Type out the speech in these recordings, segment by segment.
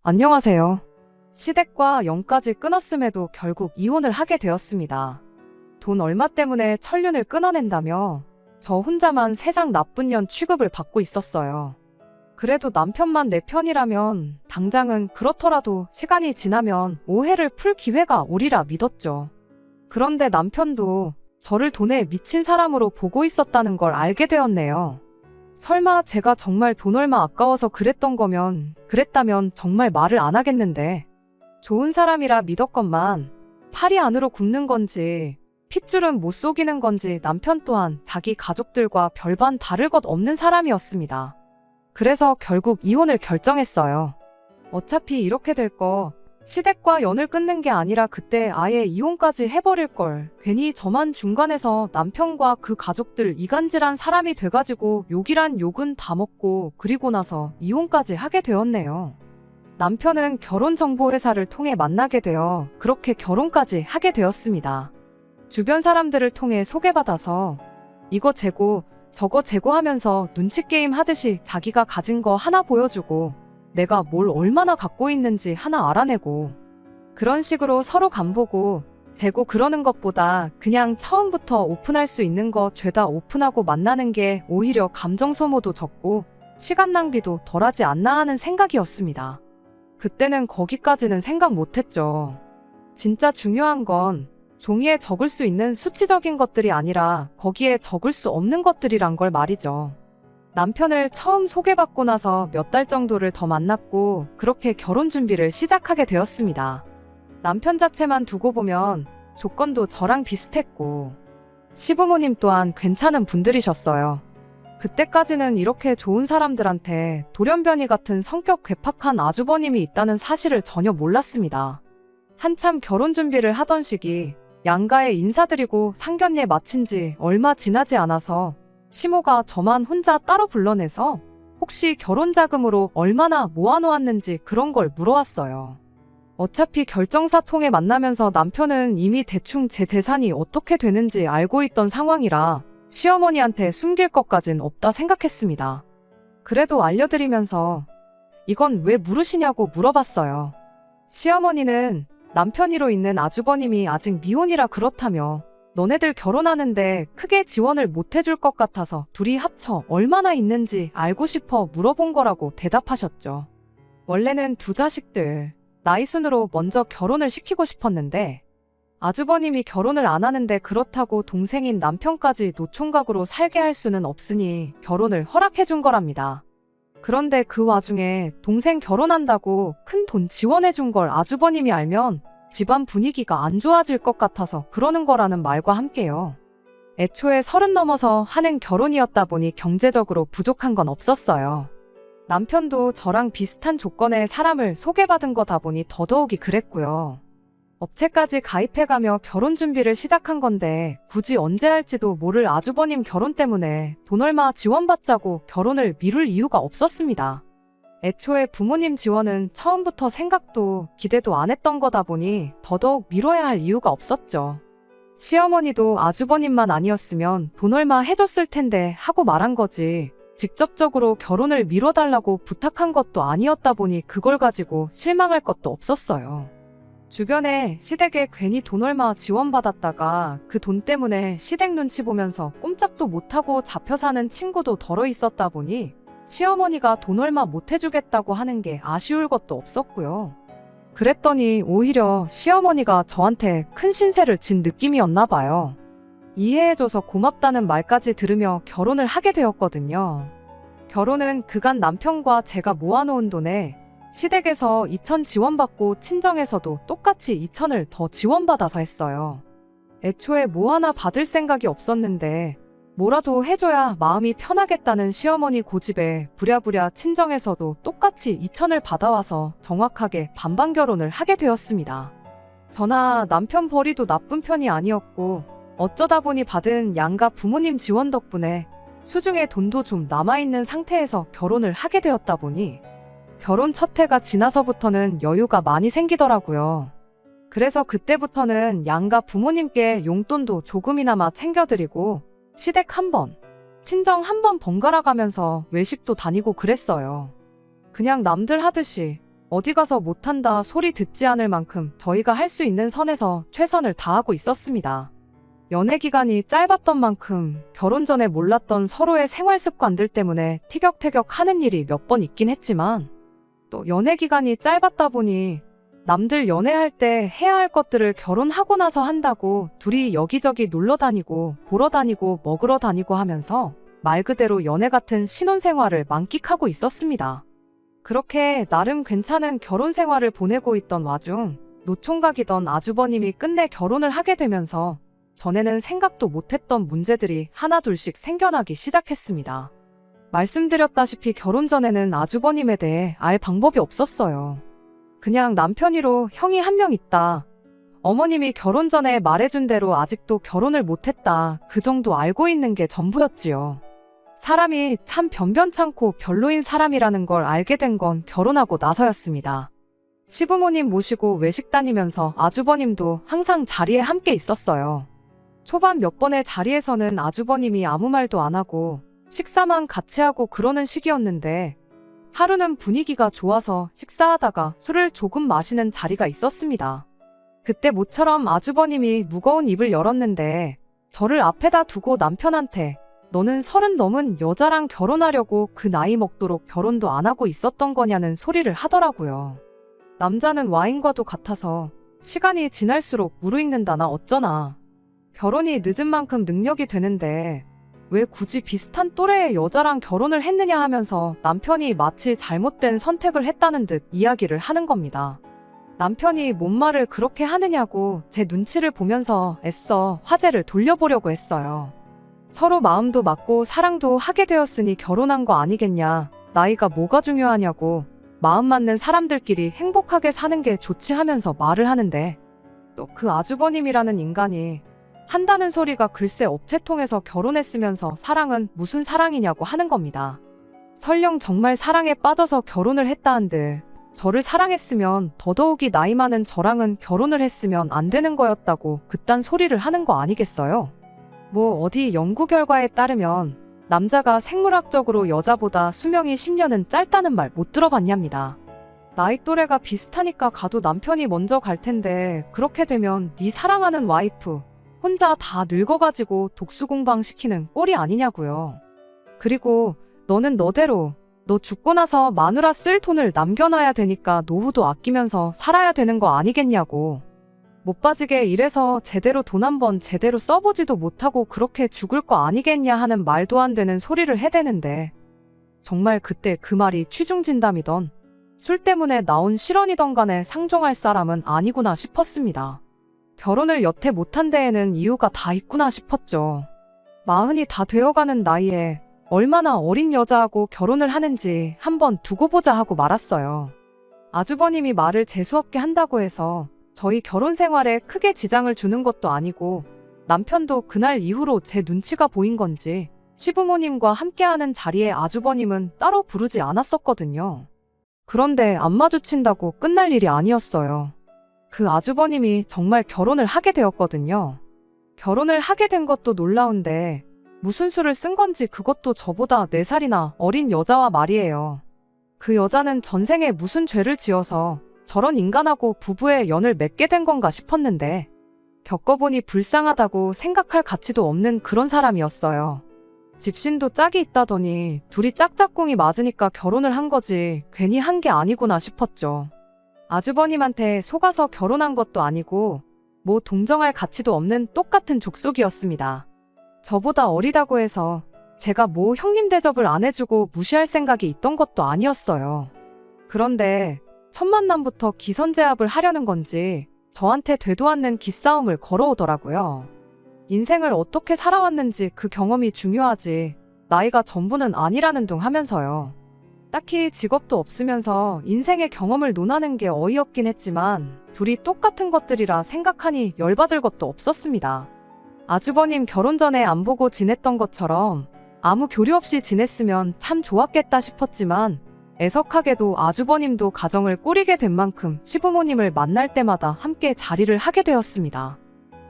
안녕하세요. 시댁과 연까지 끊었음에도 결국 이혼을 하게 되었습니다. 돈 얼마 때문에 천륜을 끊어낸다며 저 혼자만 세상 나쁜 년 취급을 받고 있었어요. 그래도 남편만 내 편이라면 당장은 그렇더라도 시간이 지나면 오해를 풀 기회가 오리라 믿었죠. 그런데 남편도 저를 돈에 미친 사람으로 보고 있었다는 걸 알게 되었네요. 설마 제가 정말 돈 얼마 아까워서 그랬다면 정말 말을 안 하겠는데. 좋은 사람이라 믿었건만 팔이 안으로 굽는 건지 핏줄은 못 속이는 건지 남편 또한 자기 가족들과 별반 다를 것 없는 사람이었습니다. 그래서 결국 이혼을 결정했어요. 어차피 이렇게 될 거 시댁과 연을 끊는 게 아니라 그때 아예 이혼까지 해버릴 걸. 괜히 저만 중간에서 남편과 그 가족들 이간질한 사람이 돼가지고 욕이란 욕은 다 먹고 그리고 나서 이혼까지 하게 되었네요. 남편은 결혼정보회사를 통해 만나게 되어 그렇게 결혼까지 하게 되었습니다. 주변 사람들을 통해 소개받아서 이거 재고 저거 재고 하면서 눈치게임 하듯이 자기가 가진 거 하나 보여주고 내가 뭘 얼마나 갖고 있는지 하나 알아내고 그런 식으로 서로 간보고 재고 그러는 것보다 그냥 처음부터 오픈할 수 있는 거 죄다 오픈하고 만나는 게 오히려 감정 소모도 적고 시간 낭비도 덜하지 않나 하는 생각이었습니다. 그때는 거기까지는 생각 못했죠. 진짜 중요한 건 종이에 적을 수 있는 수치적인 것들이 아니라 거기에 적을 수 없는 것들이란 걸 말이죠. 남편을 처음 소개받고 나서 몇 달 정도를 더 만났고 그렇게 결혼 준비를 시작하게 되었습니다. 남편 자체만 두고 보면 조건도 저랑 비슷했고 시부모님 또한 괜찮은 분들이셨어요. 그때까지는 이렇게 좋은 사람들한테 돌연변이 같은 성격 괴팍한 아주버님이 있다는 사실을 전혀 몰랐습니다. 한참 결혼 준비를 하던 시기 양가에 인사드리고 상견례 마친 지 얼마 지나지 않아서 시모가 저만 혼자 따로 불러내서 혹시 결혼 자금으로 얼마나 모아놓았는지 그런 걸 물어왔어요. 어차피 결정사 통해 만나면서 남편은 이미 대충 제 재산이 어떻게 되는지 알고 있던 상황이라 시어머니한테 숨길 것까진 없다 생각했습니다. 그래도 알려드리면서 이건 왜 물으시냐고 물어봤어요. 시어머니는 남편이로 있는 아주버님이 아직 미혼이라 그렇다며 너네들 결혼하는데 크게 지원을 못 해줄 것 같아서 둘이 합쳐 얼마나 있는지 알고 싶어 물어본 거라고 대답하셨죠. 원래는 두 자식들 나이 순으로 먼저 결혼을 시키고 싶었는데 아주버님이 결혼을 안 하는데 그렇다고 동생인 남편까지 노총각으로 살게 할 수는 없으니 결혼을 허락해 준 거랍니다. 그런데 그 와중에 동생 결혼한다고 큰 돈 지원해 준 걸 아주버님이 알면 집안 분위기가 안 좋아질 것 같아서 그러는 거라는 말과 함께요. 애초에 30 넘어서 하는 결혼이었다 보니 경제적으로 부족한 건 없었어요. 남편도 저랑 비슷한 조건의 사람을 소개받은 거다 보니 더더욱이 그랬고요. 업체까지 가입해가며 결혼 준비를 시작한 건데 굳이 언제 할지도 모를 아주버님 결혼 때문에 돈 얼마 지원받자고 결혼을 미룰 이유가 없었습니다. 애초에 부모님 지원은 처음부터 생각도 기대도 안 했던 거다 보니 더더욱 미뤄야 할 이유가 없었죠. 시어머니도 아주버님만 아니었으면 돈 얼마 해줬을 텐데 하고 말한 거지 직접적으로 결혼을 미뤄달라고 부탁한 것도 아니었다 보니 그걸 가지고 실망할 것도 없었어요. 주변에 시댁에 괜히 돈 얼마 지원받았다가 그 돈 때문에 시댁 눈치 보면서 꼼짝도 못하고 잡혀 사는 친구도 덜어 있었다 보니 시어머니가 돈 얼마 못 해주겠다고 하는 게 아쉬울 것도 없었고요. 그랬더니 오히려 시어머니가 저한테 큰 신세를 진 느낌이었나 봐요. 이해해줘서 고맙다는 말까지 들으며 결혼을 하게 되었거든요. 결혼은 그간 남편과 제가 모아놓은 돈에 시댁에서 2,000 지원받고 친정에서도 똑같이 2,000을 더 지원받아서 했어요. 애초에 뭐 하나 받을 생각이 없었는데 뭐라도 해줘야 마음이 편하겠다는 시어머니 고집에 부랴부랴 친정에서도 똑같이 2,000을 받아와서 정확하게 반반 결혼을 하게 되었습니다. 저나 남편 벌이도 나쁜 편이 아니었고 어쩌다 보니 받은 양가 부모님 지원 덕분에 수중에 돈도 좀 남아있는 상태에서 결혼을 하게 되었다 보니 결혼 첫 해가 지나서부터는 여유가 많이 생기더라고요. 그래서 그때부터는 양가 부모님께 용돈도 조금이나마 챙겨드리고 시댁 한 번, 친정 한 번 번갈아 가면서 외식도 다니고 그랬어요. 그냥 남들 하듯이 어디 가서 못한다 소리 듣지 않을 만큼 저희가 할 수 있는 선에서 최선을 다하고 있었습니다. 연애 기간이 짧았던 만큼 결혼 전에 몰랐던 서로의 생활 습관들 때문에 티격태격 하는 일이 몇 번 있긴 했지만 또 연애 기간이 짧았다 보니 남들 연애할 때 해야 할 것들을 결혼하고 나서 한다고 둘이 여기저기 놀러 다니고 보러 다니고 먹으러 다니고 하면서 말 그대로 연애 같은 신혼생활을 만끽하고 있었습니다. 그렇게 나름 괜찮은 결혼 생활을 보내고 있던 와중 노총각이던 아주버님이 끝내 결혼을 하게 되면서 전에는 생각도 못했던 문제들이 하나둘씩 생겨나기 시작했습니다. 말씀드렸다시피 결혼 전에는 아주버님에 대해 알 방법이 없었어요. 그냥 남편이로 형이 한 명 있다. 어머님이 결혼 전에 말해준 대로 아직도 결혼을 못했다. 그 정도 알고 있는 게 전부였지요. 사람이 참 변변찮고 별로인 사람이라는 걸 알게 된 건 결혼하고 나서였습니다. 시부모님 모시고 외식 다니면서 아주버님도 항상 자리에 함께 있었어요. 초반 몇 번의 자리에서는 아주버님이 아무 말도 안 하고 식사만 같이 하고 그러는 시기였는데 하루는 분위기가 좋아서 식사하다가 술을 조금 마시는 자리가 있었습니다. 그때 모처럼 아주버님이 무거운 입을 열었는데 저를 앞에다 두고 남편한테 너는 30 넘은 여자랑 결혼하려고 그 나이 먹도록 결혼도 안 하고 있었던 거냐는 소리를 하더라고요. 남자는 와인과도 같아서 시간이 지날수록 무르익는다나 어쩌나. 결혼이 늦은 만큼 능력이 되는데 왜 굳이 비슷한 또래의 여자랑 결혼을 했느냐 하면서 남편이 마치 잘못된 선택을 했다는 듯 이야기를 하는 겁니다. 남편이 뭔 말을 그렇게 하느냐고 제 눈치를 보면서 애써 화제를 돌려보려고 했어요. 서로 마음도 맞고 사랑도 하게 되었으니 결혼한 거 아니겠냐. 나이가 뭐가 중요하냐고. 마음 맞는 사람들끼리 행복하게 사는 게 좋지 하면서 말을 하는데 또 그 아주버님이라는 인간이 한다는 소리가 글쎄 업체 통해서 결혼했으면서 사랑은 무슨 사랑이냐고 하는 겁니다. 설령 정말 사랑에 빠져서 결혼을 했다 한들 저를 사랑했으면 더더욱이 나이 많은 저랑은 결혼을 했으면 안 되는 거였다고 그딴 소리를 하는 거 아니겠어요? 뭐 어디 연구 결과에 따르면 남자가 생물학적으로 여자보다 수명이 10년은 짧다는 말 못 들어봤냐입니다. 나이 또래가 비슷하니까 가도 남편이 먼저 갈 텐데 그렇게 되면 네 사랑하는 와이프 혼자 다 늙어가지고 독수공방 시키는 꼴이 아니냐고요. 그리고 너는 너대로 너 죽고 나서 마누라 쓸 돈을 남겨놔야 되니까 노후도 아끼면서 살아야 되는 거 아니겠냐고. 못 빠지게 일해서 제대로 돈 한 번 제대로 써보지도 못하고 그렇게 죽을 거 아니겠냐 하는 말도 안 되는 소리를 해대는데 정말 그때 그 말이 취중진담이던 술 때문에 나온 실언이던 간에 상종할 사람은 아니구나 싶었습니다. 결혼을 여태 못한 데에는 이유가 다 있구나 싶었죠. 40이 다 되어가는 나이에 얼마나 어린 여자하고 결혼을 하는지 한번 두고 보자 하고 말았어요. 아주버님이 말을 재수없게 한다고 해서 저희 결혼 생활에 크게 지장을 주는 것도 아니고 남편도 그날 이후로 제 눈치가 보인 건지 시부모님과 함께하는 자리에 아주버님은 따로 부르지 않았었거든요. 그런데 안 마주친다고 끝날 일이 아니었어요. 그 아주버님이 정말 결혼을 하게 되었거든요. 결혼을 하게 된 것도 놀라운데 무슨 수를 쓴 건지 그것도 저보다 4살이나 어린 여자와 말이에요. 그 여자는 전생에 무슨 죄를 지어서 저런 인간하고 부부의 연을 맺게 된 건가 싶었는데 겪어보니 불쌍하다고 생각할 가치도 없는 그런 사람이었어요. 집신도 짝이 있다더니 둘이 짝짝꿍이 맞으니까 결혼을 한 거지 괜히 한 게 아니구나 싶었죠. 아주버님한테 속아서 결혼한 것도 아니고 뭐 동정할 가치도 없는 똑같은 족속이었습니다. 저보다 어리다고 해서 제가 뭐 형님 대접을 안 해주고 무시할 생각이 있던 것도 아니었어요. 그런데 첫 만남부터 기선제압을 하려는 건지 저한테 되도 않는 기싸움을 걸어오더라고요. 인생을 어떻게 살아왔는지 그 경험이 중요하지 나이가 전부는 아니라는 둥 하면서요. 딱히 직업도 없으면서 인생의 경험을 논하는 게 어이없긴 했지만 둘이 똑같은 것들이라 생각하니 열받을 것도 없었습니다. 아주버님 결혼 전에 안 보고 지냈던 것처럼 아무 교류 없이 지냈으면 참 좋았겠다 싶었지만 애석하게도 아주버님도 가정을 꾸리게 된 만큼 시부모님을 만날 때마다 함께 자리를 하게 되었습니다.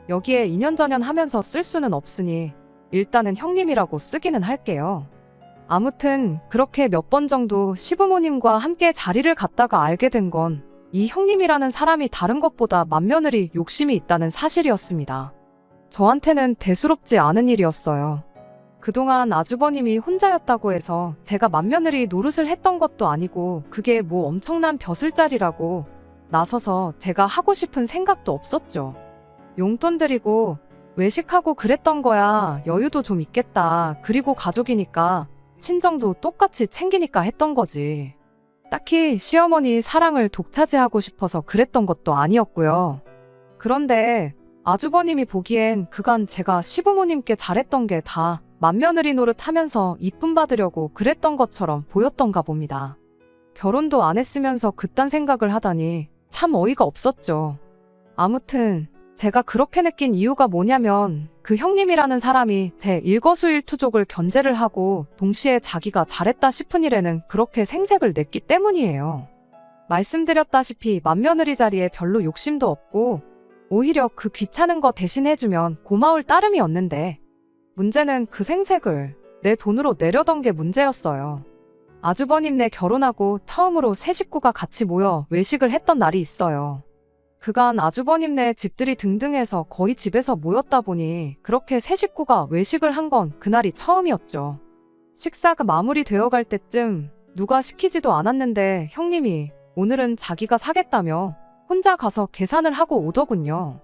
여기에 인연전연 하면서 쓸 수는 없으니 일단은 형님이라고 쓰기는 할게요. 아무튼 그렇게 몇 번 정도 시부모님과 함께 자리를 갖다가 알게 된 건 이 형님이라는 사람이 다른 것보다 맏며느리 욕심이 있다는 사실이었습니다. 저한테는 대수롭지 않은 일이었어요. 그동안 아주버님이 혼자였다고 해서 제가 맏며느리 노릇을 했던 것도 아니고 그게 뭐 엄청난 벼슬자리라고 나서서 제가 하고 싶은 생각도 없었죠. 용돈 드리고 외식하고 그랬던 거야. 여유도 좀 있겠다. 그리고 가족이니까 친정도 똑같이 챙기니까 했던 거지. 딱히 시어머니 사랑을 독차지하고 싶어서 그랬던 것도 아니었고요. 그런데 아주버님이 보기엔 그간 제가 시부모님께 잘했던 게 다 맏며느리 노릇하면서 이쁨 받으려고 그랬던 것처럼 보였던가 봅니다. 결혼도 안 했으면서 그딴 생각을 하다니 참 어이가 없었죠. 아무튼 제가 그렇게 느낀 이유가 뭐냐면 그 형님이라는 사람이 제 일거수일투족을 견제를 하고 동시에 자기가 잘했다 싶은 일에는 그렇게 생색을 냈기 때문이에요. 말씀드렸다시피 맏며느리 자리에 별로 욕심도 없고 오히려 그 귀찮은 거 대신 해주면 고마울 따름이었는데 문제는 그 생색을 내 돈으로 내려던 게 문제였어요. 아주버님네 결혼하고 처음으로 세 식구가 같이 모여 외식을 했던 날이 있어요. 그간 아주버님네 집들이 등등해서 거의 집에서 모였다 보니 그렇게 세 식구가 외식을 한 건 그날이 처음이었죠. 식사가 마무리되어 갈 때쯤 누가 시키지도 않았는데 형님이 오늘은 자기가 사겠다며 혼자 가서 계산을 하고 오더군요.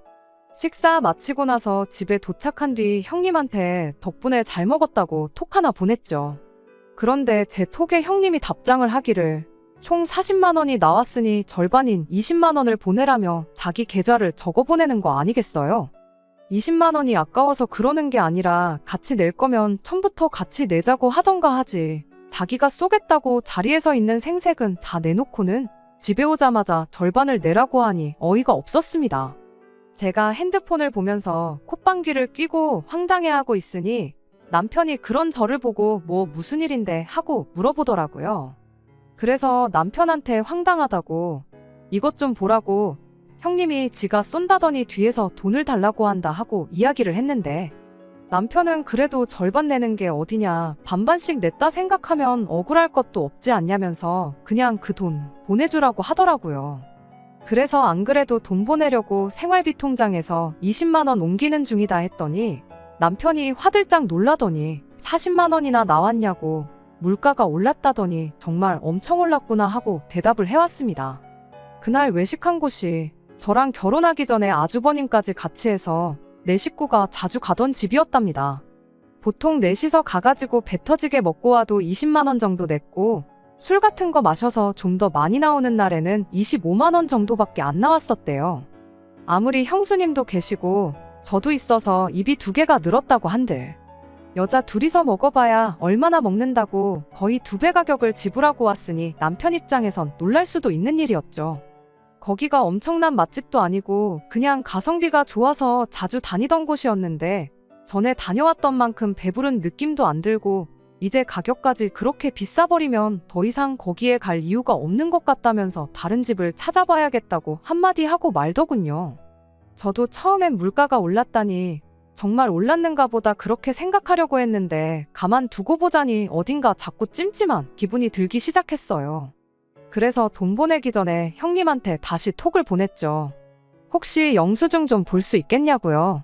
식사 마치고 나서 집에 도착한 뒤 형님한테 덕분에 잘 먹었다고 톡 하나 보냈죠. 그런데 제 톡에 형님이 답장을 하기를 총 40만 원이 나왔으니 절반인 20만 원을 보내라며 자기 계좌를 적어 보내는 거 아니겠어요? 20만 원이 아까워서 그러는 게 아니라 같이 낼 거면 처음부터 같이 내자고 하던가 하지. 자기가 쏘겠다고 자리에서 있는 생색은 다 내놓고는 집에 오자마자 절반을 내라고 하니 어이가 없었습니다. 제가 핸드폰을 보면서 콧방귀를 뀌고 황당해하고 있으니 남편이 그런 저를 보고 뭐 무슨 일인데 하고 물어보더라고요. 그래서 남편한테 황당하다고 이것 좀 보라고 형님이 지가 쏜다더니 뒤에서 돈을 달라고 한다 하고 이야기를 했는데 남편은 그래도 절반 내는 게 어디냐 반반씩 냈다 생각하면 억울할 것도 없지 않냐면서 그냥 그 돈 보내주라고 하더라고요. 그래서 안 그래도 돈 보내려고 생활비 통장에서 20만 원 옮기는 중이다 했더니 남편이 화들짝 놀라더니 40만 원이나 나왔냐고 물가가 올랐다더니 정말 엄청 올랐구나 하고 대답을 해왔습니다. 그날 외식한 곳이 저랑 결혼하기 전에 아주버님까지 같이 해서 네 식구가 자주 가던 집이었답니다. 보통 넷이서 가가지고 배 터지게 먹고 와도 20만 원 정도 냈고 술 같은 거 마셔서 좀 더 많이 나오는 날에는 25만 원 정도밖에 안 나왔었대요. 아무리 형수님도 계시고 저도 있어서 입이 두 개가 늘었다고 한들 여자 둘이서 먹어봐야 얼마나 먹는다고 거의 2배 가격을 지불하고 왔으니 남편 입장에선 놀랄 수도 있는 일이었죠. 거기가 엄청난 맛집도 아니고 그냥 가성비가 좋아서 자주 다니던 곳이었는데 전에 다녀왔던 만큼 배부른 느낌도 안 들고 이제 가격까지 그렇게 비싸버리면 더 이상 거기에 갈 이유가 없는 것 같다면서 다른 집을 찾아봐야겠다고 한마디 하고 말더군요. 저도 처음엔 물가가 올랐다니 정말 올랐는가 보다 그렇게 생각하려고 했는데 가만 두고 보자니 어딘가 자꾸 찜찜한 기분이 들기 시작했어요. 그래서 돈 보내기 전에 형님한테 다시 톡을 보냈죠. 혹시 영수증 좀 볼 수 있겠냐고요.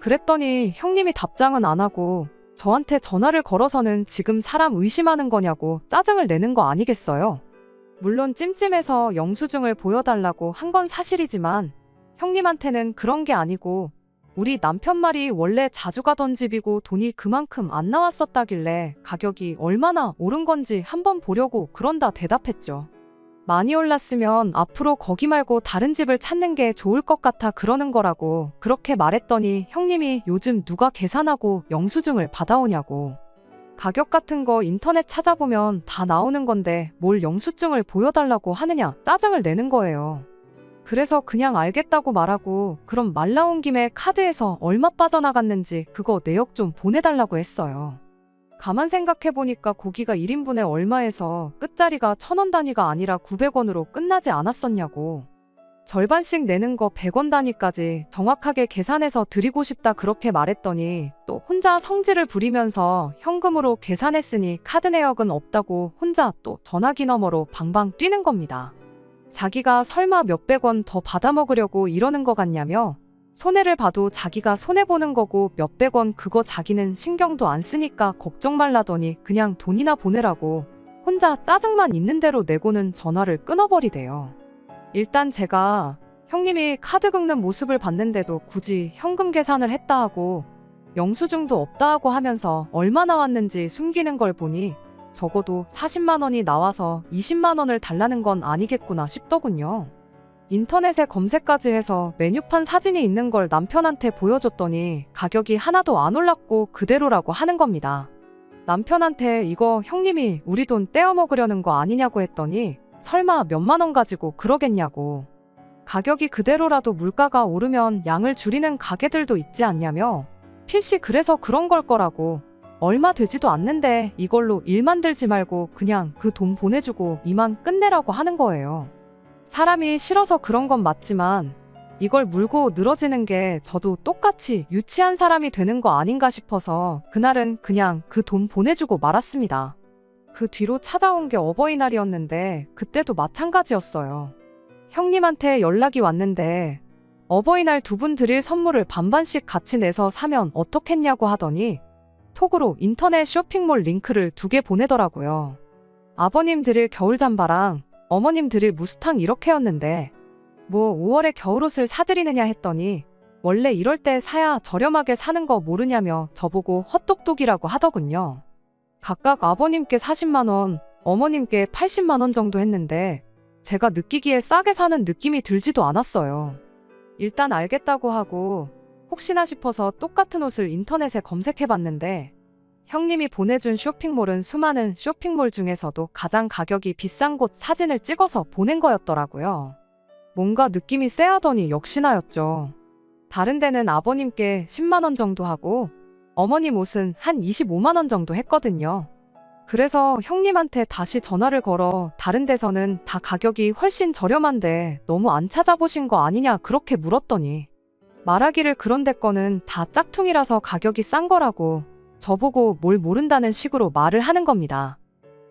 그랬더니 형님이 답장은 안 하고 저한테 전화를 걸어서는 지금 사람 의심하는 거냐고 짜증을 내는 거 아니겠어요? 물론 찜찜해서 영수증을 보여달라고 한 건 사실이지만 형님한테는 그런 게 아니고 우리 남편 말이 원래 자주 가던 집이고 돈이 그만큼 안 나왔었다길래 가격이 얼마나 오른 건지 한번 보려고 그런다 대답했죠. 많이 올랐으면 앞으로 거기 말고 다른 집을 찾는 게 좋을 것 같아 그러는 거라고 그렇게 말했더니 형님이 요즘 누가 계산하고 영수증을 받아오냐고. 가격 같은 거 인터넷 찾아보면 다 나오는 건데 뭘 영수증을 보여달라고 하느냐 짜증을 내는 거예요. 그래서 그냥 알겠다고 말하고 그럼 말 나온 김에 카드에서 얼마 빠져나갔는지 그거 내역 좀 보내달라고 했어요. 가만 생각해보니까 고기가 1인분에 얼마에서 끝자리가 1,000원 단위가 아니라 900원으로 끝나지 않았었냐고. 절반씩 내는 거 100원 단위까지 정확하게 계산해서 드리고 싶다 그렇게 말했더니 또 혼자 성질을 부리면서 현금으로 계산했으니 카드 내역은 없다고 혼자 또 전화기 너머로 방방 뛰는 겁니다. 자기가 설마 몇백 원 더 받아먹으려고 이러는 것 같냐며 손해를 봐도 자기가 손해보는 거고 몇백 원 그거 자기는 신경도 안 쓰니까 걱정 말라더니 그냥 돈이나 보내라고 혼자 짜증만 있는 대로 내고는 전화를 끊어버리대요. 일단 제가 형님이 카드 긁는 모습을 봤는데도 굳이 현금 계산을 했다 하고 영수증도 없다 하고 하면서 얼마 나왔는지 숨기는 걸 보니 적어도 40만 원이 나와서 20만 원을 달라는 건 아니겠구나 싶더군요. 인터넷에 검색까지 해서 메뉴판 사진이 있는 걸 남편한테 보여줬더니 가격이 하나도 안 올랐고 그대로라고 하는 겁니다. 남편한테 이거 형님이 우리 돈 떼어먹으려는 거 아니냐고 했더니 설마 몇만 원 가지고 그러겠냐고. 가격이 그대로라도 물가가 오르면 양을 줄이는 가게들도 있지 않냐며 필시 그래서 그런 걸 거라고. 얼마 되지도 않는데 이걸로 일 만들지 말고 그냥 그 돈 보내주고 이만 끝내라고 하는 거예요. 사람이 싫어서 그런 건 맞지만 이걸 물고 늘어지는 게 저도 똑같이 유치한 사람이 되는 거 아닌가 싶어서 그날은 그냥 그 돈 보내주고 말았습니다. 그 뒤로 찾아온 게 어버이날이었는데 그때도 마찬가지였어요. 형님한테 연락이 왔는데 어버이날 두 분 드릴 선물을 반반씩 같이 내서 사면 어떻겠냐고 하더니 톡으로 인터넷 쇼핑몰 링크를 2개 보내더라고요. 아버님 드릴 겨울 잠바랑 어머님 드릴 무스탕 이렇게였는데 뭐 5월에 겨울옷을 사드리느냐 했더니 원래 이럴 때 사야 저렴하게 사는 거 모르냐며 저보고 헛똑똑이라고 하더군요. 각각 아버님께 40만 원, 어머님께 80만 원 정도 했는데 제가 느끼기에 싸게 사는 느낌이 들지도 않았어요. 일단 알겠다고 하고 혹시나 싶어서 똑같은 옷을 인터넷에 검색해봤는데 형님이 보내준 쇼핑몰은 수많은 쇼핑몰 중에서도 가장 가격이 비싼 곳 사진을 찍어서 보낸 거였더라고요. 뭔가 느낌이 쎄하더니 역시나였죠. 다른 데는 아버님께 10만 원 정도 하고 어머님 옷은 한 25만 원 정도 했거든요. 그래서 형님한테 다시 전화를 걸어 다른 데서는 다 가격이 훨씬 저렴한데 너무 안 찾아보신 거 아니냐 그렇게 물었더니 말하기를 그런 데 거는 다 짝퉁이라서 가격이 싼 거라고 저보고 뭘 모른다는 식으로 말을 하는 겁니다.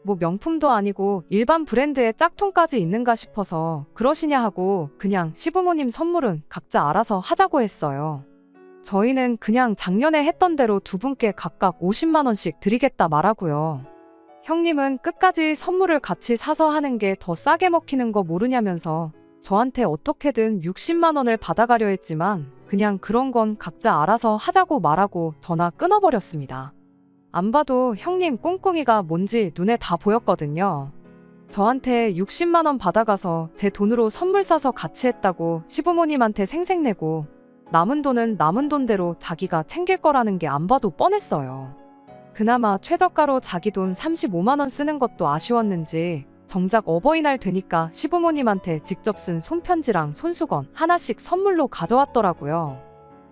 뭐 명품도 아니고 일반 브랜드의 짝퉁까지 있는가 싶어서 그러시냐 하고 그냥 시부모님 선물은 각자 알아서 하자고 했어요. 저희는 그냥 작년에 했던 대로 두 분께 각각 50만 원씩 드리겠다 말하고요. 형님은 끝까지 선물을 같이 사서 하는 게 더 싸게 먹히는 거 모르냐면서 저한테 어떻게든 60만 원을 받아가려 했지만 그냥 그런 건 각자 알아서 하자고 말하고 전화 끊어버렸습니다. 안 봐도 형님 꿍꿍이가 뭔지 눈에 다 보였거든요. 저한테 60만 원 받아가서 제 돈으로 선물 사서 같이 했다고 시부모님한테 생색내고 남은 돈은 남은 돈대로 자기가 챙길 거라는 게 안 봐도 뻔했어요. 그나마 최저가로 자기 돈 35만 원 쓰는 것도 아쉬웠는지 정작 어버이날 되니까 시부모님한테 직접 쓴 손편지랑 손수건 하나씩 선물로 가져왔더라고요.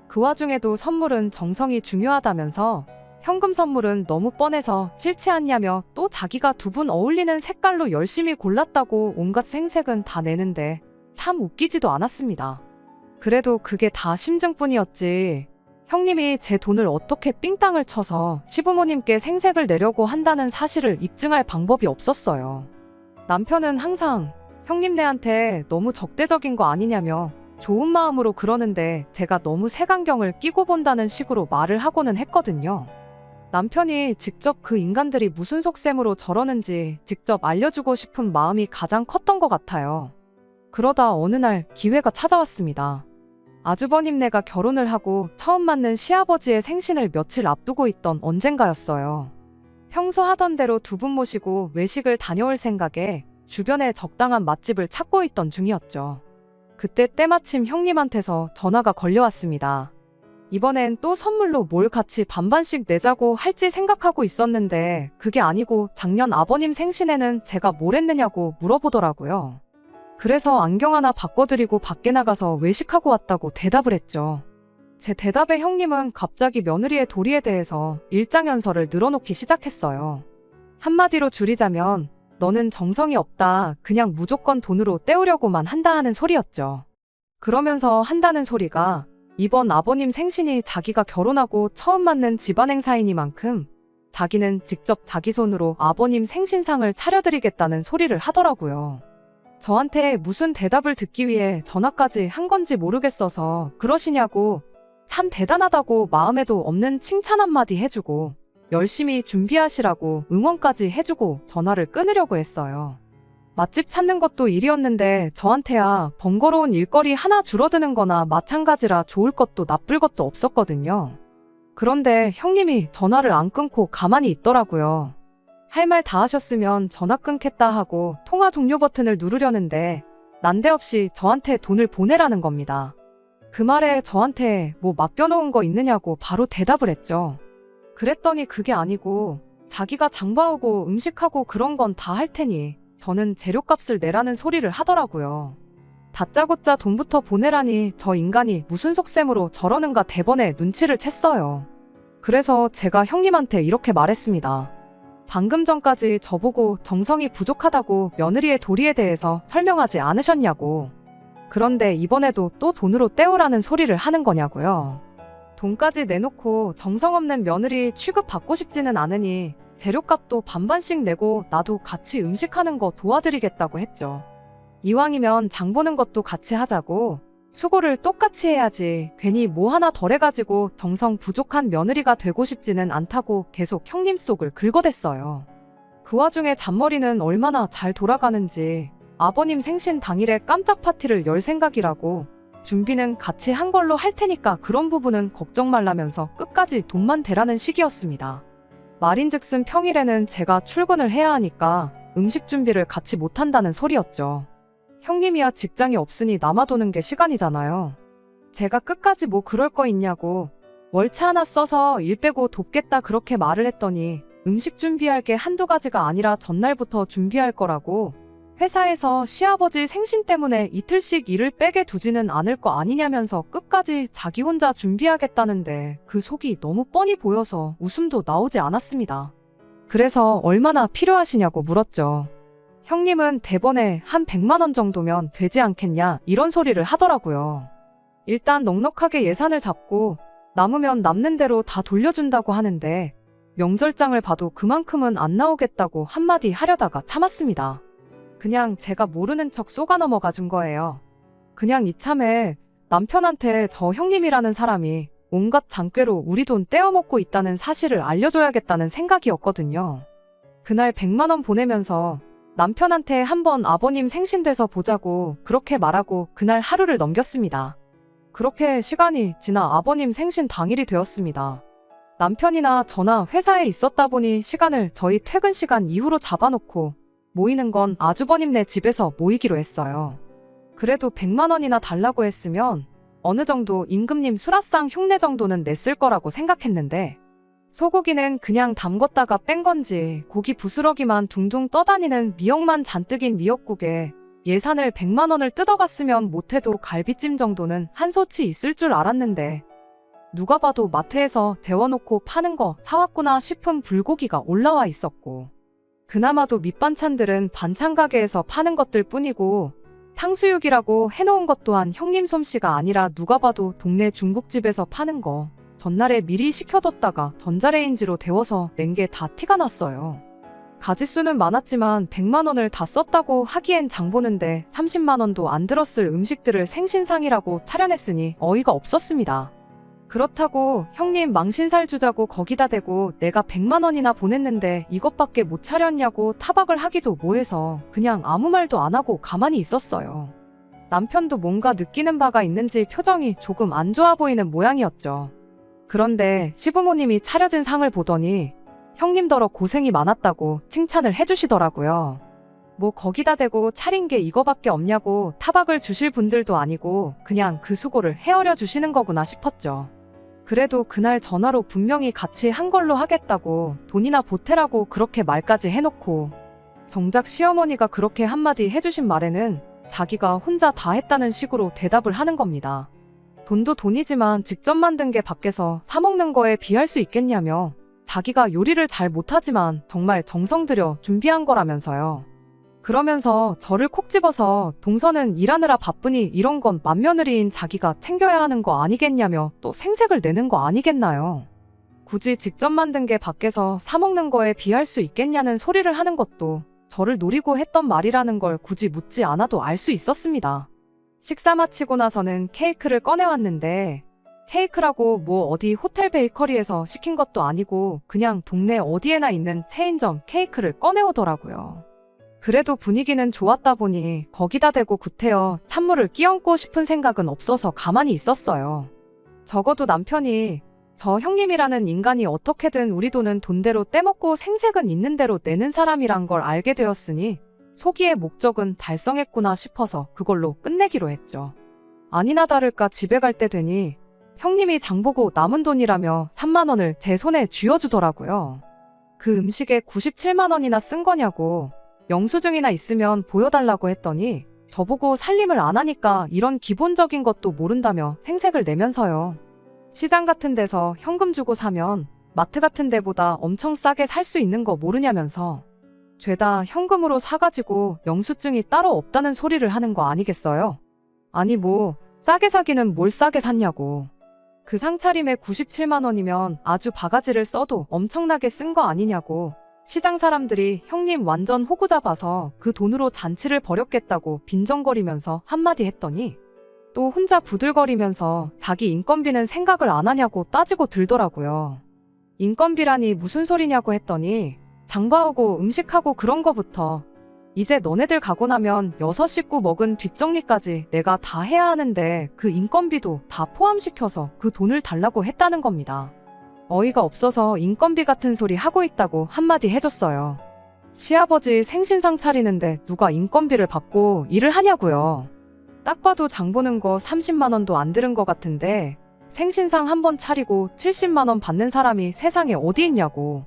그 와중에도 선물은 정성이 중요하다면서 현금 선물은 너무 뻔해서 싫지 않냐며 또 자기가 두 분 어울리는 색깔로 열심히 골랐다고 온갖 생색은 다 내는데 참 웃기지도 않았습니다. 그래도 그게 다 심증뿐이었지 형님이 제 돈을 어떻게 삥땅을 쳐서 시부모님께 생색을 내려고 한다는 사실을 입증할 방법이 없었어요. 남편은 항상 형님네한테 너무 적대적인 거 아니냐며 좋은 마음으로 그러는데 제가 너무 색안경을 끼고 본다는 식으로 말을 하고는 했거든요. 남편이 직접 그 인간들이 무슨 속셈으로 저러는지 직접 알려주고 싶은 마음이 가장 컸던 것 같아요. 그러다 어느 날 기회가 찾아왔습니다. 아주버님네가 결혼을 하고 처음 맞는 시아버지의 생신을 며칠 앞두고 있던 언젠가였어요. 평소 하던 대로 두 분 모시고 외식을 다녀올 생각에 주변에 적당한 맛집을 찾고 있던 중이었죠. 그때 때마침 형님한테서 전화가 걸려왔습니다. 이번엔 또 선물로 뭘 같이 반반씩 내자고 할지 생각하고 있었는데 그게 아니고 작년 아버님 생신에는 제가 뭘 했느냐고 물어보더라고요. 그래서 안경 하나 바꿔드리고 밖에 나가서 외식하고 왔다고 대답을 했죠. 제 대답에 형님은 갑자기 며느리의 도리에 대해서 일장연설을 늘어놓기 시작했어요. 한마디로 줄이자면 너는 정성이 없다. 그냥 무조건 돈으로 때우려고만 한다 하는 소리였죠. 그러면서 한다는 소리가 이번 아버님 생신이 자기가 결혼하고 처음 맞는 집안 행사이니만큼 자기는 직접 자기 손으로 아버님 생신상을 차려드리겠다는 소리를 하더라고요. 저한테 무슨 대답을 듣기 위해 전화까지 한 건지 모르겠어서 그러시냐고 참 대단하다고 마음에도 없는 칭찬 한마디 해주고 열심히 준비하시라고 응원까지 해주고 전화를 끊으려고 했어요. 맛집 찾는 것도 일이었는데 저한테야 번거로운 일거리 하나 줄어드는 거나 마찬가지라 좋을 것도 나쁠 것도 없었거든요. 그런데 형님이 전화를 안 끊고 가만히 있더라고요. 할 말 다 하셨으면 전화 끊겠다 하고 통화 종료 버튼을 누르려는데 난데없이 저한테 돈을 보내라는 겁니다. 그 말에 저한테 뭐 맡겨놓은 거 있느냐고 바로 대답을 했죠. 그랬더니 그게 아니고 자기가 장봐오고 음식하고 그런 건 다 할 테니 저는 재료값을 내라는 소리를 하더라고요. 다짜고짜 돈부터 보내라니 저 인간이 무슨 속셈으로 저러는가 대번에 눈치를 챘어요. 그래서 제가 형님한테 이렇게 말했습니다. 방금 전까지 저보고 정성이 부족하다고 며느리의 도리에 대해서 설명하지 않으셨냐고. 그런데 이번에도 또 돈으로 때우라는 소리를 하는 거냐고요. 돈까지 내놓고 정성 없는 며느리 취급받고 싶지는 않으니 재료값도 반반씩 내고 나도 같이 음식하는 거 도와드리겠다고 했죠. 이왕이면 장 보는 것도 같이 하자고 수고를 똑같이 해야지 괜히 뭐 하나 덜해가지고 정성 부족한 며느리가 되고 싶지는 않다고 계속 형님 속을 긁어댔어요. 그 와중에 잔머리는 얼마나 잘 돌아가는지 아버님 생신 당일에 깜짝 파티를 열 생각이라고 준비는 같이 한 걸로 할 테니까 그런 부분은 걱정 말라면서 끝까지 돈만 대라는 식이었습니다. 말인즉슨 평일에는 제가 출근을 해야 하니까 음식 준비를 같이 못한다는 소리였죠. 형님이야 직장이 없으니 남아도는 게 시간이잖아요. 제가 끝까지 뭐 그럴 거 있냐고 월차 하나 써서 일 빼고 돕겠다 그렇게 말을 했더니 음식 준비할 게 한두 가지가 아니라 전날부터 준비할 거라고 회사에서 시아버지 생신 때문에 이틀씩 일을 빼게 두지는 않을 거 아니냐면서 끝까지 자기 혼자 준비하겠다는데 그 속이 너무 뻔히 보여서 웃음도 나오지 않았습니다. 그래서 얼마나 필요하시냐고 물었죠. 형님은 대번에 한 100만 원 정도면 되지 않겠냐 이런 소리를 하더라고요. 일단 넉넉하게 예산을 잡고 남으면 남는 대로 다 돌려준다고 하는데 명절장을 봐도 그만큼은 안 나오겠다고 한마디 하려다가 참았습니다. 그냥 제가 모르는 척 쏘가 넘어가 준 거예요. 그냥 이참에 남편한테 저 형님이라는 사람이 온갖 장꾀로 우리 돈 떼어먹고 있다는 사실을 알려줘야겠다는 생각이었거든요. 그날 100만 원 보내면서 남편한테 한번 아버님 생신 돼서 보자고 그렇게 말하고 그날 하루를 넘겼습니다. 그렇게 시간이 지나 아버님 생신 당일이 되었습니다. 남편이나 저나 회사에 있었다 보니 시간을 저희 퇴근 시간 이후로 잡아놓고 모이는 건 아주버님네 집에서 모이기로 했어요. 그래도 100만 원이나 달라고 했으면 어느 정도 임금님 수라상 흉내 정도는 냈을 거라고 생각했는데 소고기는 그냥 담궜다가 뺀 건지 고기 부스러기만 둥둥 떠다니는 미역만 잔뜩인 미역국에 예산을 100만 원을 뜯어갔으면 못해도 갈비찜 정도는 한 소치 있을 줄 알았는데 누가 봐도 마트에서 데워놓고 파는 거 사왔구나 싶은 불고기가 올라와 있었고 그나마도 밑반찬들은 반찬 가게에서 파는 것들 뿐이고 탕수육이라고 해놓은 것 또한 형님 솜씨가 아니라 누가 봐도 동네 중국집에서 파는 거 전날에 미리 식혀뒀다가 전자레인지로 데워서 낸 게 다 티가 났어요. 가짓수는 많았지만 100만 원을 다 썼다고 하기엔 장 보는데 30만 원도 안 들었을 음식들을 생신상이라고 차려냈으니 어이가 없었습니다. 그렇다고 형님 망신살 주자고 거기다 대고 내가 100만 원이나 보냈는데 이것밖에 못 차렸냐고 타박을 하기도 뭐해서 그냥 아무 말도 안 하고 가만히 있었어요. 남편도 뭔가 느끼는 바가 있는지 표정이 조금 안 좋아 보이는 모양이었죠. 그런데 시부모님이 차려진 상을 보더니 형님더러 고생이 많았다고 칭찬을 해주시더라고요. 뭐 거기다 대고 차린 게 이거밖에 없냐고 타박을 주실 분들도 아니고 그냥 그 수고를 헤아려 주시는 거구나 싶었죠. 그래도 그날 전화로 분명히 같이 한 걸로 하겠다고 돈이나 보태라고 그렇게 말까지 해놓고 정작 시어머니가 그렇게 한마디 해주신 말에는 자기가 혼자 다 했다는 식으로 대답을 하는 겁니다. 돈도 돈이지만 직접 만든 게 밖에서 사 먹는 거에 비할 수 있겠냐며 자기가 요리를 잘 못하지만 정말 정성 들여 준비한 거라면서요. 그러면서 저를 콕 집어서 동서는 일하느라 바쁘니 이런 건 맏며느리인 자기가 챙겨야 하는 거 아니겠냐며 또 생색을 내는 거 아니겠나요. 굳이 직접 만든 게 밖에서 사 먹는 거에 비할 수 있겠냐는 소리를 하는 것도 저를 노리고 했던 말이라는 걸 굳이 묻지 않아도 알 수 있었습니다. 식사 마치고 나서는 케이크를 꺼내왔는데 케이크라고 뭐 어디 호텔 베이커리에서 시킨 것도 아니고 그냥 동네 어디에나 있는 체인점 케이크를 꺼내오더라고요. 그래도 분위기는 좋았다 보니 거기다 대고 구태여 찬물을 끼얹고 싶은 생각은 없어서 가만히 있었어요. 적어도 남편이 저 형님이라는 인간이 어떻게든 우리 돈은 돈대로 떼먹고 생색은 있는 대로 내는 사람이란 걸 알게 되었으니 소기의 목적은 달성했구나 싶어서 그걸로 끝내기로 했죠. 아니나 다를까 집에 갈 때 되니 형님이 장보고 남은 돈이라며 3만 원을 제 손에 쥐어주더라고요. 그 음식에 97만 원이나 쓴 거냐고 영수증이나 있으면 보여달라고 했더니 저보고 살림을 안 하니까 이런 기본적인 것도 모른다며 생색을 내면서요. 시장 같은 데서 현금 주고 사면 마트 같은 데보다 엄청 싸게 살 수 있는 거 모르냐면서 죄다 현금으로 사가지고 영수증이 따로 없다는 소리를 하는 거 아니겠어요? 아니 뭐 싸게 사기는 뭘 싸게 샀냐고. 그 상차림에 97만 원이면 아주 바가지를 써도 엄청나게 쓴 거 아니냐고. 시장 사람들이 형님 완전 호구 잡아서 그 돈으로 잔치를 벌였겠다고 빈정거리면서 한마디 했더니 또 혼자 부들거리면서 자기 인건비는 생각을 안 하냐고 따지고 들더라고요. 인건비라니 무슨 소리냐고 했더니 장봐오고 음식하고 그런 거부터 이제 너네들 가고 나면 6식구 먹은 뒷정리까지 내가 다 해야 하는데 그 인건비도 다 포함시켜서 그 돈을 달라고 했다는 겁니다. 어이가 없어서 인건비 같은 소리 하고 있다고 한마디 해줬어요. 시아버지 생신상 차리는데 누가 인건비를 받고 일을 하냐고요. 딱 봐도 장 보는 거 30만 원도 안 들은 것 같은데 생신상 한 번 차리고 70만 원 받는 사람이 세상에 어디 있냐고.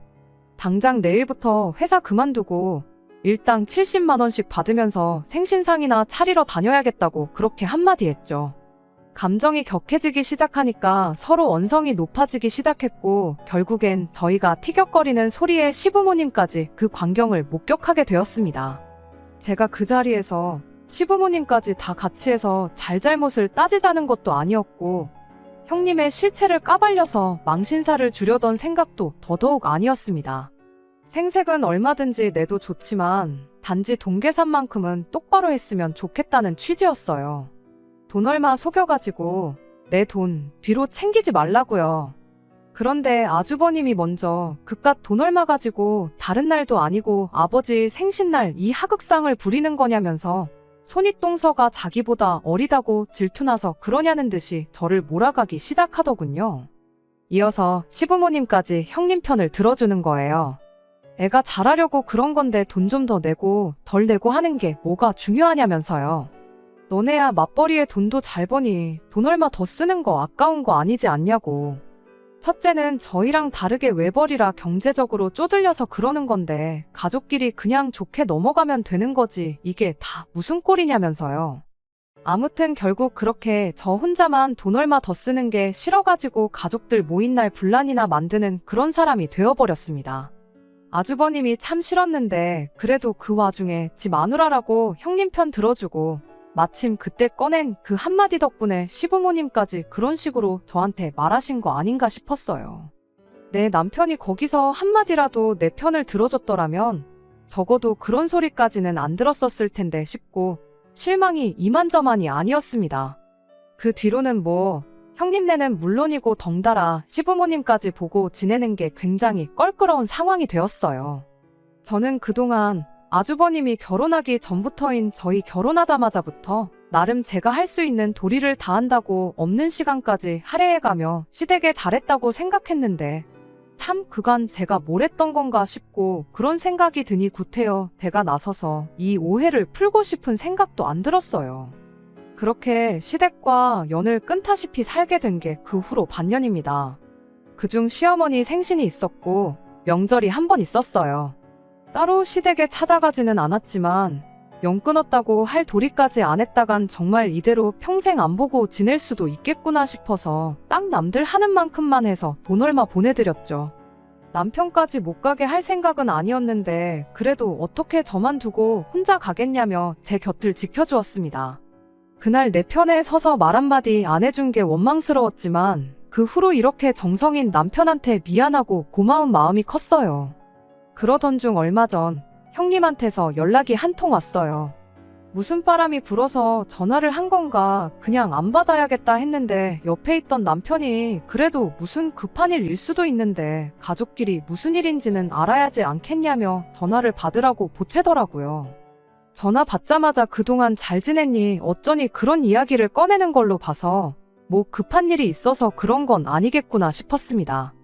당장 내일부터 회사 그만두고 일당 70만 원씩 받으면서 생신상이나 차리러 다녀야겠다고 그렇게 한마디 했죠. 감정이 격해지기 시작하니까 서로 언성이 높아지기 시작했고 결국엔 저희가 티격거리는 소리에 시부모님까지 그 광경을 목격하게 되었습니다. 제가 그 자리에서 시부모님까지 다 같이 해서 잘잘못을 따지자는 것도 아니었고 형님의 실체를 까발려서 망신사를 주려던 생각도 더더욱 아니었습니다. 생색은 얼마든지 내도 좋지만 단지 돈 계산만큼은 똑바로 했으면 좋겠다는 취지였어요. 돈 얼마 속여가지고 내 돈 뒤로 챙기지 말라고요. 그런데 아주버님이 먼저 그깟 돈 얼마 가지고 다른 날도 아니고 아버지 생신날 이 하극상을 부리는 거냐면서 손윗동서가 자기보다 어리다고 질투나서 그러냐는 듯이 저를 몰아가기 시작하더군요. 이어서 시부모님까지 형님 편을 들어주는 거예요. 애가 잘하려고 그런 건데 돈 좀 더 내고 덜 내고 하는 게 뭐가 중요하냐면서요. 너네야 맞벌이에 돈도 잘 버니 돈 얼마 더 쓰는 거 아까운 거 아니지 않냐고. 첫째는 저희랑 다르게 외벌이라 경제적으로 쪼들려서 그러는 건데 가족끼리 그냥 좋게 넘어가면 되는 거지 이게 다 무슨 꼴이냐면서요. 아무튼 결국 그렇게 저 혼자만 돈 얼마 더 쓰는 게 싫어가지고 가족들 모인 날 분란이나 만드는 그런 사람이 되어버렸습니다. 아주버님이 참 싫었는데 그래도 그 와중에 지 마누라라고 형님 편 들어주고 마침 그때 꺼낸 그 한마디 덕분에 시부모님까지 그런 식으로 저한테 말하신 거 아닌가 싶었어요. 내 남편이 거기서 한마디라도 내 편을 들어줬더라면 적어도 그런 소리까지는 안 들었었을 텐데 싶고 실망이 이만저만이 아니었습니다. 그 뒤로는 뭐 형님네는 물론이고 덩달아 시부모님까지 보고 지내는 게 굉장히 껄끄러운 상황이 되었어요. 저는 그동안 아주버님이 결혼하기 전부터인 저희 결혼하자마자부터 나름 제가 할 수 있는 도리를 다한다고 없는 시간까지 할애해가며 시댁에 잘했다고 생각했는데 참 그간 제가 뭘 했던 건가 싶고 그런 생각이 드니 구태여 제가 나서서 이 오해를 풀고 싶은 생각도 안 들었어요. 그렇게 시댁과 연을 끊다시피 살게 된 게 그 후로 반년입니다. 그중 시어머니 생신이 있었고 명절이 한 번 있었어요. 따로 시댁에 찾아가지는 않았지만 연 끊었다고 할 도리까지 안 했다간 정말 이대로 평생 안 보고 지낼 수도 있겠구나 싶어서 딱 남들 하는 만큼만 해서 돈 얼마 보내드렸죠. 남편까지 못 가게 할 생각은 아니었는데 그래도 어떻게 저만 두고 혼자 가겠냐며 제 곁을 지켜주었습니다. 그날 내 편에 서서 말 한마디 안 해준 게 원망스러웠지만 그 후로 이렇게 정성인 남편한테 미안하고 고마운 마음이 컸어요. 그러던 중 얼마 전 형님한테서 연락이 한 통 왔어요. 무슨 바람이 불어서 전화를 한 건가 그냥 안 받아야겠다 했는데 옆에 있던 남편이 그래도 무슨 급한 일일 수도 있는데 가족끼리 무슨 일인지는 알아야지 않겠냐며 전화를 받으라고 보채더라고요. 전화 받자마자 그동안 잘 지냈니 어쩌니 그런 이야기를 꺼내는 걸로 봐서 뭐 급한 일이 있어서 그런 건 아니겠구나 싶었습니다.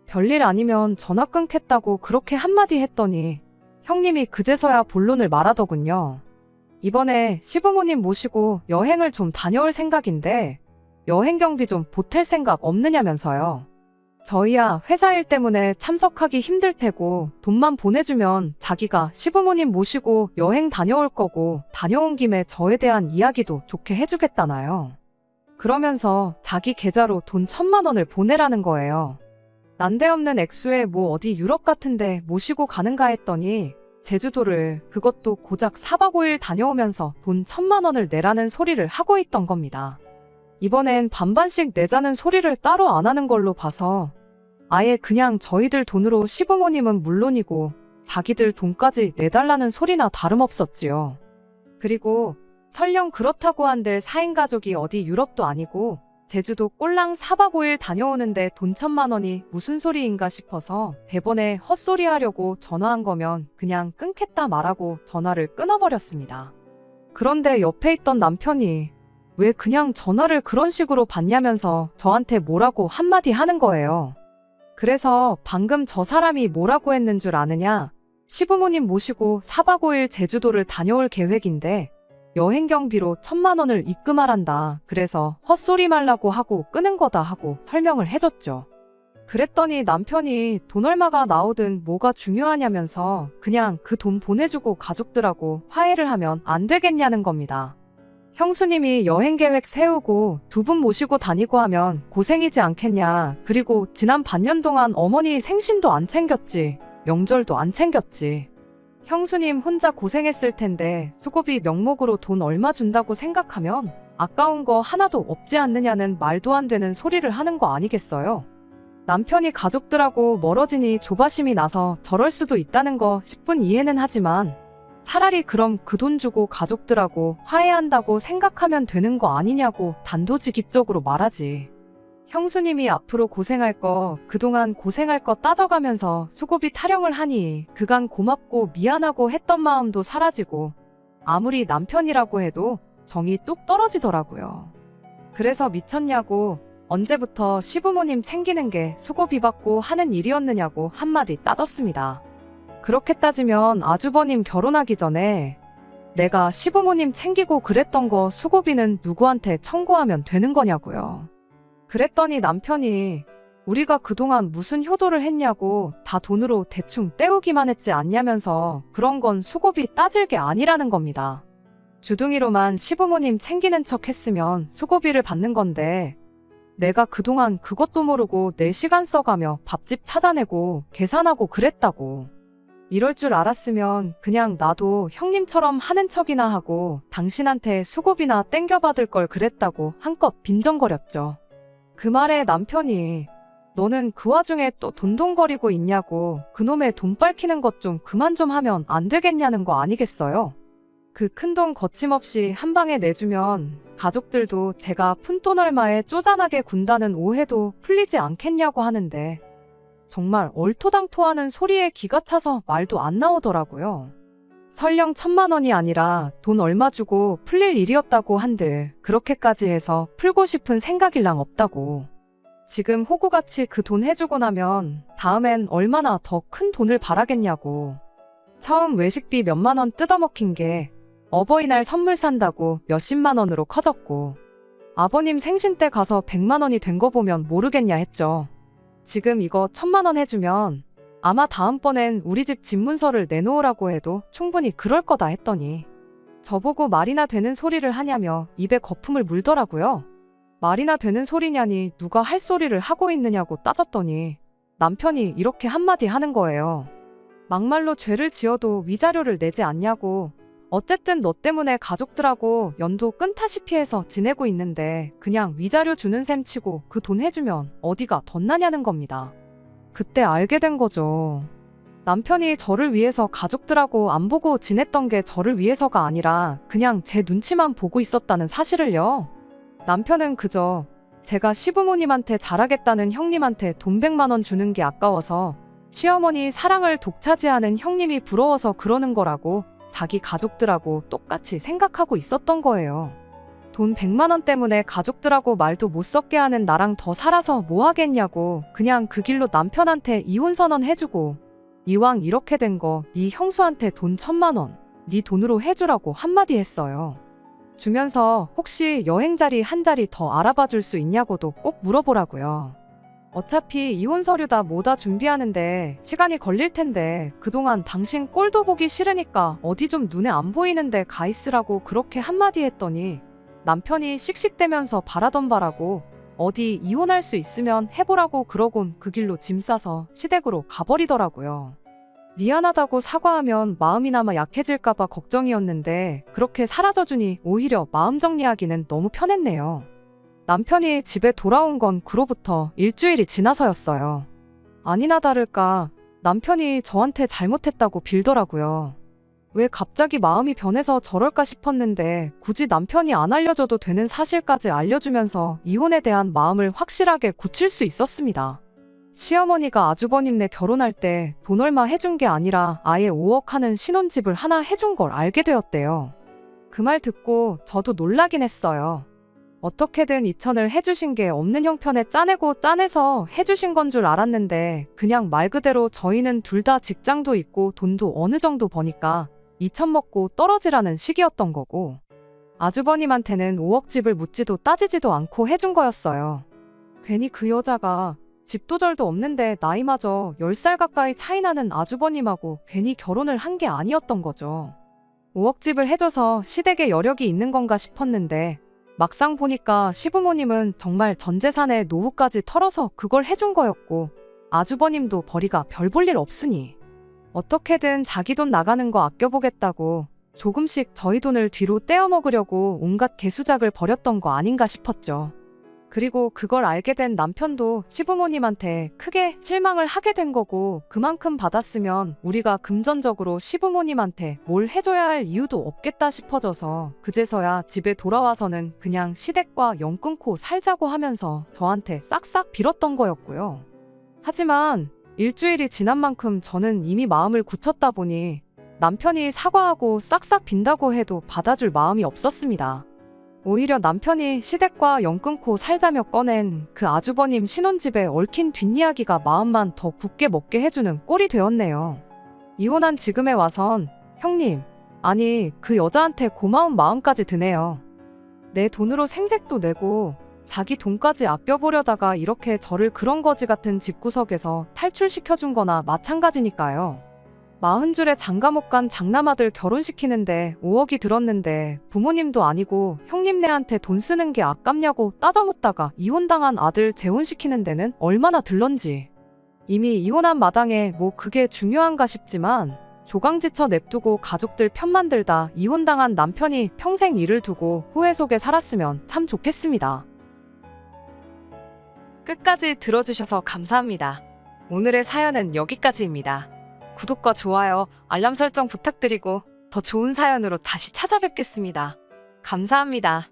별일 아니면 전화 끊겠다고 그렇게 한마디 했더니 형님이 그제서야 본론을 말하더군요. 이번에 시부모님 모시고 여행을 좀 다녀올 생각인데 여행 경비 좀 보탤 생각 없느냐면서요. 저희야 회사 일 때문에 참석하기 힘들 테고 돈만 보내주면 자기가 시부모님 모시고 여행 다녀올 거고 다녀온 김에 저에 대한 이야기도 좋게 해주겠다나요. 그러면서 자기 계좌로 돈 1,000만 원을 보내라는 거예요. 난데없는 액수에 뭐 어디 유럽 같은데 모시고 가는가 했더니 제주도를 그것도 고작 4박 5일 다녀오면서 돈 1,000만 원을 내라는 소리를 하고 있던 겁니다. 이번엔 반반씩 내자는 소리를 따로 안 하는 걸로 봐서 아예 그냥 저희들 돈으로 시부모님은 물론이고 자기들 돈까지 내달라는 소리나 다름없었지요. 그리고 설령 그렇다고 한들 4인 가족이 어디 유럽도 아니고 제주도 꼴랑 4박 5일 다녀오는데 돈 1,000만 원이 무슨 소리인가 싶어서 대번에 헛소리 하려고 전화한 거면 그냥 끊겠다 말하고 전화를 끊어버렸습니다. 그런데 옆에 있던 남편이 왜 그냥 전화를 그런 식으로 받냐면서 저한테 뭐라고 한마디 하는 거예요. 그래서 방금 저 사람이 뭐라고 했는 줄 아느냐? 시부모님 모시고 4박 5일 제주도를 다녀올 계획인데 여행 경비로 1,000만 원을 입금하란다. 그래서 헛소리 말라고 하고 끄는 거다 하고 설명을 해줬죠. 그랬더니 남편이 돈 얼마가 나오든 뭐가 중요하냐면서 그냥 그 돈 보내주고 가족들하고 화해를 하면 안 되겠냐는 겁니다. 형수님이 여행 계획 세우고 2분 모시고 다니고 하면 고생이지 않겠냐. 그리고 지난 반년 동안 어머니 생신도 안 챙겼지. 명절도 안 챙겼지. 형수님 혼자 고생했을 텐데 수고비 명목으로 돈 얼마 준다고 생각하면 아까운 거 하나도 없지 않느냐는 말도 안 되는 소리를 하는 거 아니겠어요? 남편이 가족들하고 멀어지니 조바심이 나서 저럴 수도 있다는 거 10분 이해는 하지만 차라리 그럼 그 돈 주고 가족들하고 화해한다고 생각하면 되는 거 아니냐고 단도직입적으로 말하지. 형수님이 앞으로 고생할 거, 그동안 고생할 거 따져가면서 수고비 타령을 하니 그간 고맙고 미안하고 했던 마음도 사라지고 아무리 남편이라고 해도 정이 뚝 떨어지더라고요. 그래서 미쳤냐고 언제부터 시부모님 챙기는 게 수고비 받고 하는 일이었느냐고 한마디 따졌습니다. 그렇게 따지면 아주버님 결혼하기 전에 내가 시부모님 챙기고 그랬던 거 수고비는 누구한테 청구하면 되는 거냐고요. 그랬더니 남편이 우리가 그동안 무슨 효도를 했냐고 다 돈으로 대충 때우기만 했지 않냐면서 그런 건 수고비 따질 게 아니라는 겁니다. 주둥이로만 시부모님 챙기는 척 했으면 수고비를 받는 건데 내가 그동안 그것도 모르고 내 시간 써가며 밥집 찾아내고 계산하고 그랬다고. 이럴 줄 알았으면 그냥 나도 형님처럼 하는 척이나 하고 당신한테 수고비나 땡겨받을 걸 그랬다고 한껏 빈정거렸죠. 그 말에 남편이 너는 그 와중에 또 돈돈거리고 있냐고 그놈의 돈 빨키는 것 좀 그만 좀 하면 안 되겠냐는 거 아니겠어요? 그 큰돈 거침없이 한 방에 내주면 가족들도 제가 푼돈 얼마에 쪼잔하게 군다는 오해도 풀리지 않겠냐고 하는데 정말 얼토당토하는 소리에 기가 차서 말도 안 나오더라고요. 설령 1,000만 원이 아니라 돈 얼마 주고 풀릴 일이었다고 한들 그렇게까지 해서 풀고 싶은 생각일랑 없다고. 지금 호구같이 그 돈 해주고 나면 다음엔 얼마나 더 큰 돈을 바라겠냐고. 처음 외식비 몇만 원 뜯어먹힌 게 어버이날 선물 산다고 몇십만 원으로 커졌고 아버님 생신 때 가서 100만 원이 된 거 보면 모르겠냐 했죠. 지금 이거 1,000만 원 해주면 아마 다음번엔 우리 집 집문서를 내놓으라고 해도 충분히 그럴 거다 했더니 저보고 말이나 되는 소리를 하냐며 입에 거품을 물더라고요. 말이나 되는 소리냐니 누가 할 소리를 하고 있느냐고 따졌더니 남편이 이렇게 한마디 하는 거예요. 막말로 죄를 지어도 위자료를 내지 않냐고. 어쨌든 너 때문에 가족들하고 연도 끈타시피 해서 지내고 있는데 그냥 위자료 주는 셈 치고 그 돈 해주면 어디가 덧나냐는 겁니다. 그때 알게 된 거죠. 남편이 저를 위해서 가족들하고 안 보고 지냈던 게 저를 위해서가 아니라 그냥 제 눈치만 보고 있었다는 사실을요. 남편은 그저 제가 시부모님한테 잘하겠다는 형님한테 돈 100만 원 주는 게 아까워서 시어머니 사랑을 독차지하는 형님이 부러워서 그러는 거라고 자기 가족들하고 똑같이 생각하고 있었던 거예요. 돈 100만 원 때문에 가족들하고 말도 못 섞게 하는 나랑 더 살아서 뭐 하겠냐고 그냥 그 길로 남편한테 이혼 선언 해주고 이왕 이렇게 된 거 네 형수한테 돈 1000만 원 네 돈으로 해주라고 한마디 했어요. 주면서 혹시 여행 자리 한 자리 더 알아봐 줄 수 있냐고도 꼭 물어보라고요. 어차피 이혼 서류 다 뭐다 준비하는데 시간이 걸릴 텐데 그동안 당신 꼴도 보기 싫으니까 어디 좀 눈에 안 보이는 데 가 있으라고 그렇게 한마디 했더니 남편이 씩씩대면서 바라던 바라고 어디 이혼할 수 있으면 해보라고 그러곤 그 길로 짐 싸서 시댁으로 가버리더라고요. 미안하다고 사과하면 마음이나마 약해질까봐 걱정이었는데 그렇게 사라져주니 오히려 마음 정리하기는 너무 편했네요. 남편이 집에 돌아온 건 그로부터 일주일이 지나서였어요. 아니나 다를까 남편이 저한테 잘못했다고 빌더라고요. 왜 갑자기 마음이 변해서 저럴까 싶었는데 굳이 남편이 안 알려줘도 되는 사실까지 알려주면서 이혼에 대한 마음을 확실하게 굳힐 수 있었습니다. 시어머니가 아주버님네 결혼할 때 돈 얼마 해준 게 아니라 아예 5억 하는 신혼집을 하나 해준 걸 알게 되었대요. 그 말 듣고 저도 놀라긴 했어요. 어떻게든 2천을 해주신 게 없는 형편에 짜내고 짜내서 해주신 건 줄 알았는데 그냥 말 그대로 저희는 둘 다 직장도 있고 돈도 어느 정도 버니까 2천 먹고 떨어지라는 식이었던 거고 아주버님한테는 5억 집을 묻지도 따지지도 않고 해준 거였어요. 괜히 그 여자가 집도 절도 없는데 나이마저 10살 가까이 차이 나는 아주버님하고 괜히 결혼을 한 게 아니었던 거죠. 5억 집을 해줘서 시댁에 여력이 있는 건가 싶었는데 막상 보니까 시부모님은 정말 전 재산에 노후까지 털어서 그걸 해준 거였고 아주버님도 벌이가 별 볼 일 없으니 어떻게든 자기 돈 나가는 거 아껴보겠다고 조금씩 저희 돈을 뒤로 떼어 먹으려고 온갖 개수작을 벌였던 거 아닌가 싶었죠. 그리고 그걸 알게 된 남편도 시부모님한테 크게 실망을 하게 된 거고 그만큼 받았으면 우리가 금전적으로 시부모님한테 뭘 해줘야 할 이유도 없겠다 싶어져서 그제서야 집에 돌아와서는 그냥 시댁과 연 끊고 살자고 하면서 저한테 싹싹 빌었던 거였고요. 하지만 일주일이 지난 만큼 저는 이미 마음을 굳혔다 보니 남편이 사과하고 싹싹 빈다고 해도 받아줄 마음이 없었습니다. 오히려 남편이 시댁과 연 끊고 살자며 꺼낸 그 아주버님 신혼집에 얽힌 뒷이야기가 마음만 더 굳게 먹게 해주는 꼴이 되었네요. 이혼한 지금에 와선 형님, 아니 그 여자한테 고마운 마음까지 드네요. 내 돈으로 생색도 내고 자기 돈까지 아껴보려다가 이렇게 저를 그런 거지 같은 집구석에서 탈출시켜준 거나 마찬가지니까요. 40줄에 장가 못 간 장남아들 결혼시키는데 5억이 들었는데 부모님도 아니고 형님네한테 돈 쓰는 게 아깝냐고 따져묻다가 이혼당한 아들 재혼시키는 데는 얼마나 들런지. 이미 이혼한 마당에 뭐 그게 중요한가 싶지만 조강지쳐 냅두고 가족들 편만 들다 이혼당한 남편이 평생 일을 두고 후회 속에 살았으면 참 좋겠습니다. 끝까지 들어주셔서 감사합니다. 오늘의 사연은 여기까지입니다. 구독과 좋아요, 알람 설정 부탁드리고 더 좋은 사연으로 다시 찾아뵙겠습니다. 감사합니다.